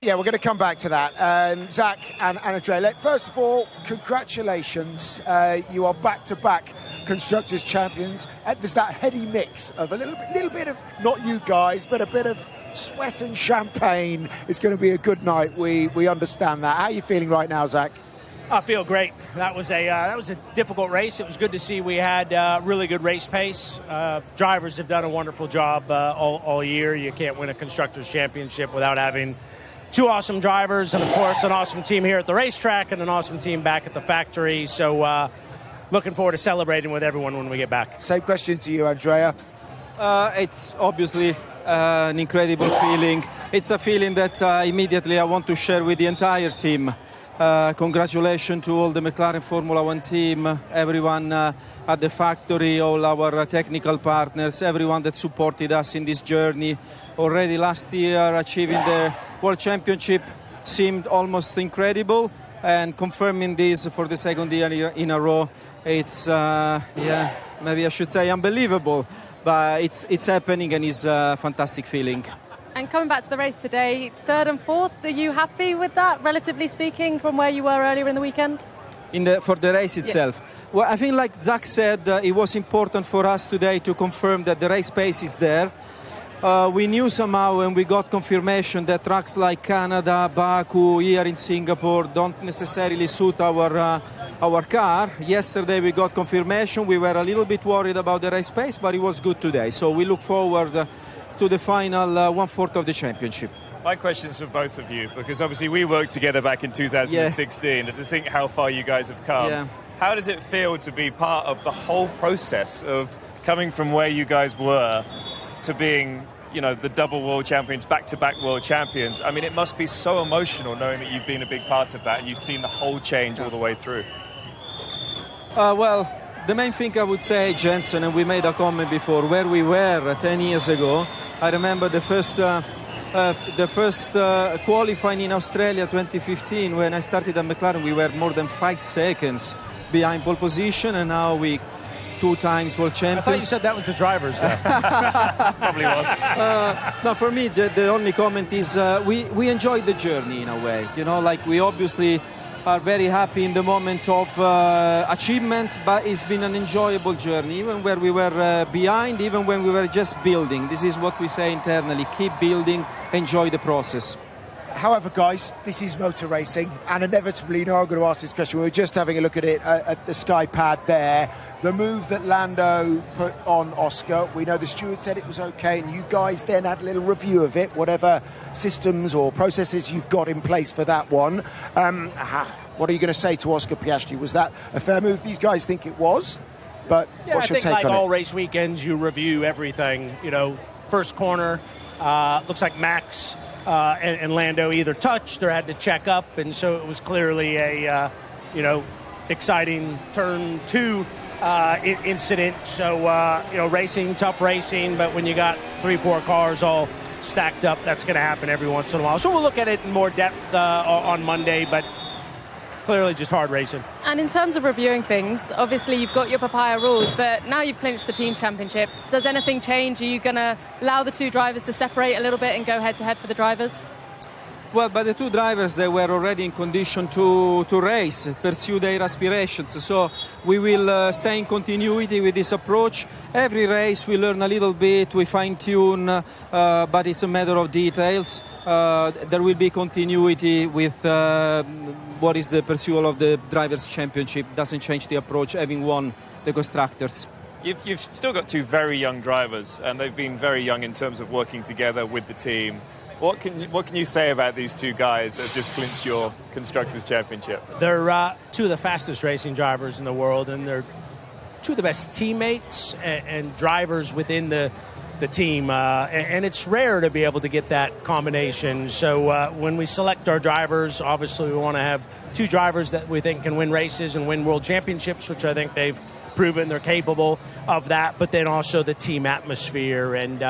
Yeah, we're going to come back to that. Zach and Andrea, first of all, congratulations. You are back-to-back Constructors Champions. There's that heady mix of a little bit of, not you guys, but a bit of sweat and champagne. It's going to be a good night. We understand that. How are you feeling right now, Zach? I feel great. That was a difficult race. It was good to see we had really good race pace. Drivers have done a wonderful job all year. You can't win a Constructors Championship without having two awesome drivers and, of course, an awesome team here at the racetrack and an awesome team back at the factory. So looking forward to celebrating with everyone when we get back. Same question to you, Andrea. It's obviously an incredible feeling. It's a feeling that immediately I want to share with the entire team. Congratulations to all the McLaren Formula One team, everyone at the factory, all our technical partners, everyone that supported us in this journey. Already last year, achieving the World Championship seemed almost incredible, and confirming this for the second year in a row, it's, maybe I should say unbelievable, but it's happening and it's a fantastic feeling. And coming back to the race today, third and fourth, are you happy with that, relatively speaking, from where you were earlier in the weekend? For the race itself? Yeah. Well, I think like Zach said, it was important for us today to confirm that the race pace is there. We knew somehow, and we got confirmation that tracks like Canada, Baku, here in Singapore don't necessarily suit our car. Yesterday we got confirmation. We were a little bit worried about the race pace, but it was good today. So we look forward to the final 1/4 of the championship. My question's for both of you, because obviously we worked together back in 2016, and to think how far you guys have come. Yeah. How does it feel to be part of the whole process of coming from where you guys were to being, you know, the double world champions, back-to-back world champions? I mean, it must be so emotional knowing that you've been a big part of that and you've seen the whole change all the way through. Well, the main thing I would say, Jensen, and we made a comment before, where we were 10 years ago. I remember the first qualifying in Australia 2015, when I started at McLaren, we were more than 5 seconds behind pole position, and now we 2 times world champions. I thought you said that was the drivers, though. Probably was. No, for me, the only comment is we enjoyed the journey in a way. You know, like we obviously are very happy in the moment of achievement, but it's been an enjoyable journey, even where we were behind, even when we were just building. This is what we say internally: keep building, enjoy the process. However, guys, this is motor racing, and inevitably, you know, I'm going to ask this question. We were just having a look at it at the Sky Pad there. The move that Lando put on Oscar, we know the steward said it was okay, and you guys then had a little review of it, whatever systems or processes you've got in place for that one. What are you going to say to Oscar Piastri? Was that a fair move? These guys think it was, but what's your take on it? I think like all race weekends, you review everything. You know, first corner, looks like Max and Lando either touched or had to check up, and so it was clearly a, exciting turn 2 incident. So, racing, tough racing, but when you got 3-4 cars all stacked up, that's going to happen every once in a while. So we'll look at it in more depth on Monday, but clearly just hard racing. And in terms of reviewing things, obviously you've got your papaya rules, but now you've clinched the team championship. Does anything change? Are you going to allow the 2 drivers to separate a little bit and go head-to-head for the drivers? Well, but the 2 drivers, they were already in condition to race, pursue their aspirations. So we will stay in continuity with this approach. Every race we learn a little bit, we fine-tune, but it's a matter of details. There will be continuity with what is the pursuit of the Drivers' Championship. Doesn't change the approach, having won the Constructors. You've still got 2 very young drivers, and they've been very young in terms of working together with the team. What can you say about these 2 guys that just clinched your Constructors' Championship? They're 2 of the fastest racing drivers in the world, and they're 2 of the best teammates and drivers within the team. And it's rare to be able to get that combination. So when we select our drivers, obviously we want to have 2 drivers that we think can win races and win world championships, which I think they've proven they're capable of that, but then also the team atmosphere, and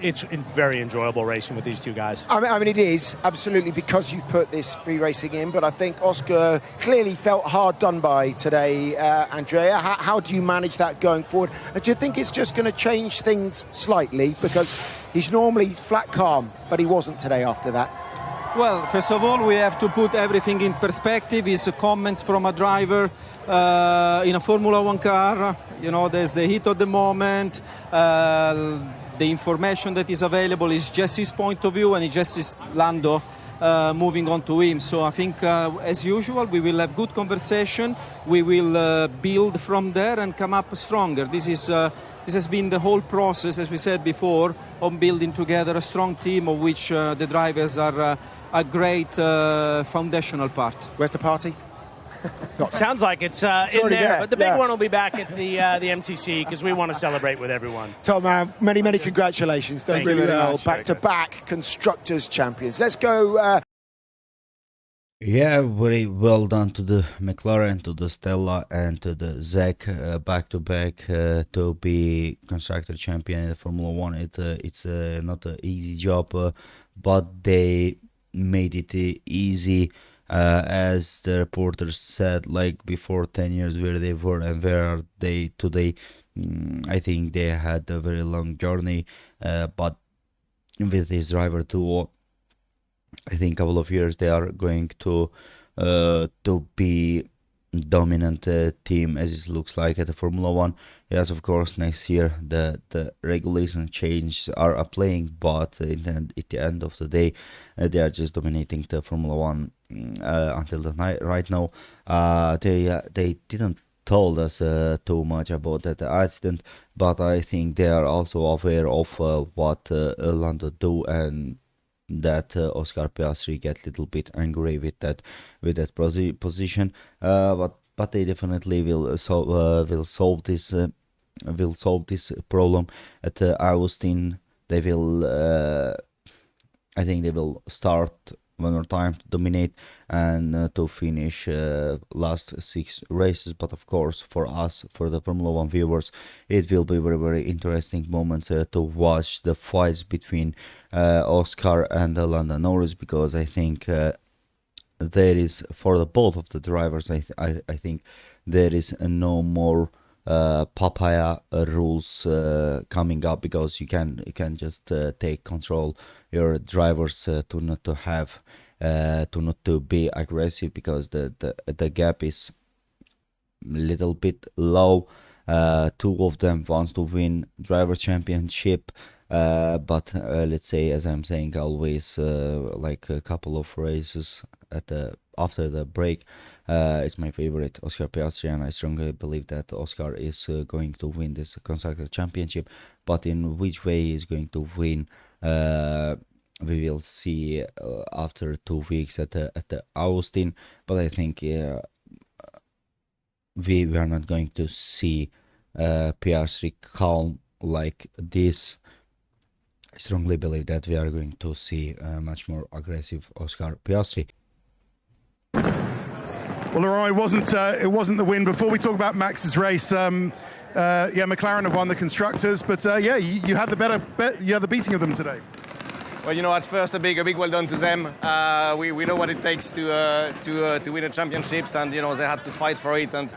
it's very enjoyable racing with these 2 guys. I mean, it is, absolutely, because you've put this free racing in, but I think Oscar clearly felt hard done by today, Andrea. How do you manage that going forward? And do you think it's just going to change things slightly? Because he's normally flat calm, but he wasn't today after that. Well, first of all, we have to put everything in perspective. It's comments from a driver in a Formula One car. You know, there's the heat of the moment. The information that is available is just his point of view, and it's just his Lando moving on to him. So I think, as usual, we will have good conversation. We will build from there and come up stronger. This has been the whole process, as we said before, on building together a strong team of which the drivers are a great foundational part. Where's the party? Sounds like it's in there, but the big one will be back at the MTC because we want to celebrate with everyone. Tom, many congratulations. Done really well. Back-to-back Constructors Champions. Let's go. Yeah, very well done to the McLaren, to the Stella, and to the Zach back-to-back to be constructor champion in the Formula One. It's not an easy job, but they made it easy. As the reporters said, like before 10 years where they were and where are they today. I think they had a very long journey, but with this driver too, I think a couple of years they are going to be dominant team as it looks like at the Formula One. Yes, of course, next year the regulation changes are playing, but at the end of the day, they are just dominating the Formula One until the night. Right now, they didn't told us too much about that accident, but I think they are also aware of what Lando do, and that Oscar Piastri get a little bit angry with that position, but they definitely will solve this problem at Austin. They will I think they will start one more time to dominate and to finish last 6 races. But of course, for us, for the Formula One viewers, it will be very interesting moments to watch the fights between Oscar and Lando Norris, because I think there is, for the both of the drivers, I think there is no more papaya rules coming up, because you can just take control your drivers to not to be aggressive, because the gap is little bit low. 2 of them wants to win drivers championship, but let's say, as I'm saying always, like a couple of races after the break, it's my favorite, Oscar Piastri, and I strongly believe that Oscar is going to win this constructor championship. But in which way he's going to win, we will see after 2 weeks at the Austin. But I think we are not going to see Piastri calm like this. I strongly believe that we are going to see a much more aggressive Oscar Piastri. Well, Laurent, it wasn't the win. Before we talk about Max's race, McLaren have won the constructors, but you had the beating of them today. Well, at first a big well done to them. We know what it takes to win the championships, and they had to fight for it, and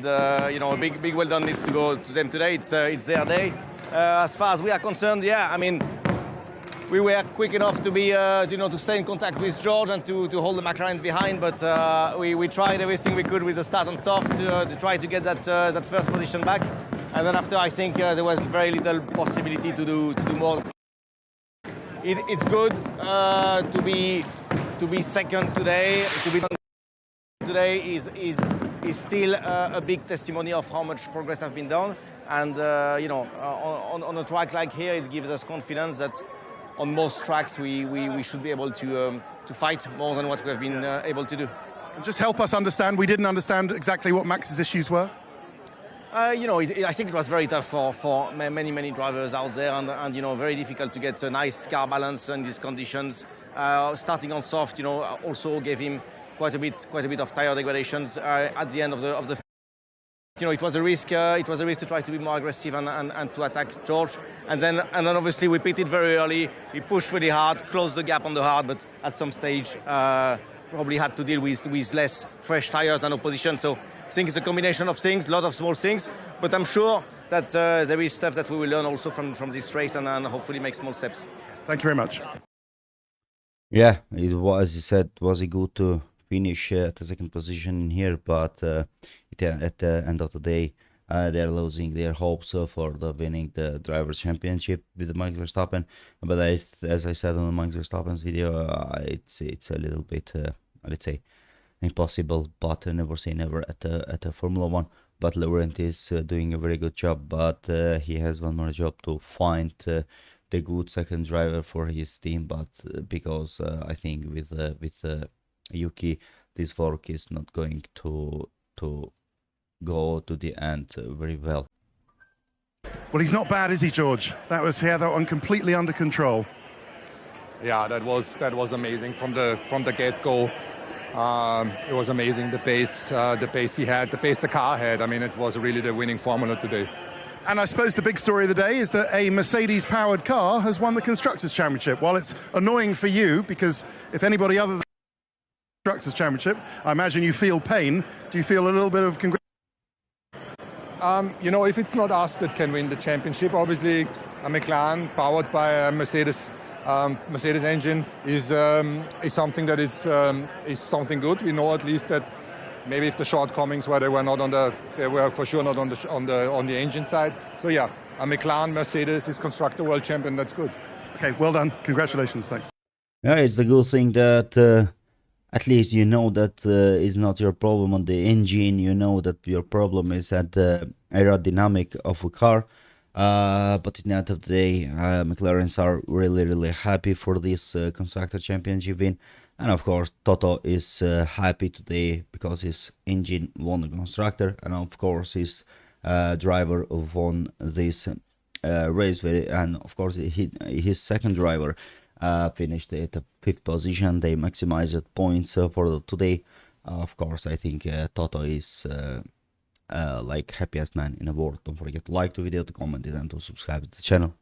a big well done needs to go to them today. It's their day. As far as we are concerned, we were quick enough to be to stay in contact with George and to hold the McLaren behind, but we tried everything we could with the start and soft to try to get that first position back, and then after I think there was very little possibility to do more. It's good to be second today. To be today is still a big testimony of how much progress has been done, and on a track like here, it gives us confidence that on most tracks we should be able to fight more than what we have been able to do. And just help us understand. We didn't understand exactly what Max's issues were. I think it was very tough for many drivers out there, and very difficult to get a nice car balance in these conditions. Starting on soft, also gave him quite a bit of tire degradations at the end of the. It was a risk. It was a risk to try to be more aggressive and to attack George, and then obviously we pitted very early. He pushed really hard, closed the gap on the hard, but at some stage probably had to deal with less fresh tires and opposition. So I think it's a combination of things, a lot of small things, but I'm sure that there is stuff that we will learn also from this race, and hopefully make small steps. Thank you very much. Yeah, it was, as you said, was a good to finish at the second position in here, but at the end of the day, they're losing their hopes for the winning the drivers' championship with Max Verstappen. But as I said on the Max Verstappen's video, it's a little bit, let's say, impossible, but never say never at the Formula One. But Laurent is doing a very good job, but he has one more job to find the good second driver for his team. But because I think with Yuki, this work is not going to go to the end very well. Well, he's not bad, is he, George? He had that one completely under control. Yeah, that was amazing from the get-go. It was amazing the pace he had, the pace the car had. I mean, it was really the winning formula today. And I suppose the big story of the day is that a Mercedes-powered car has won the Constructors' Championship. While it's annoying for you, because if anybody other than the Constructors' Championship, I imagine you feel pain. Do you feel a little bit of congratulations? You know, if it's not us that can win the championship, obviously a McLaren powered by a Mercedes engine is something that is something good. We know at least that maybe if the shortcomings where they were for sure not on the engine side. So yeah, a McLaren Mercedes is constructor world champion. That's good. Okay, well done. Congratulations. Thanks. Yeah, it's a good thing that at least you know that is not your problem on the engine. You know that your problem is at the aerodynamic of a car. But in the end of the day, McLarens are really happy for this constructor championship win. And of course, Toto is happy today because his engine won the constructor, and of course his driver won this race. And of course his second driver finished at the 5th position. They maximized points for today. Of course, I think Toto is like happiest man in the world. Don't forget to like the video, to comment it, and to subscribe to the channel.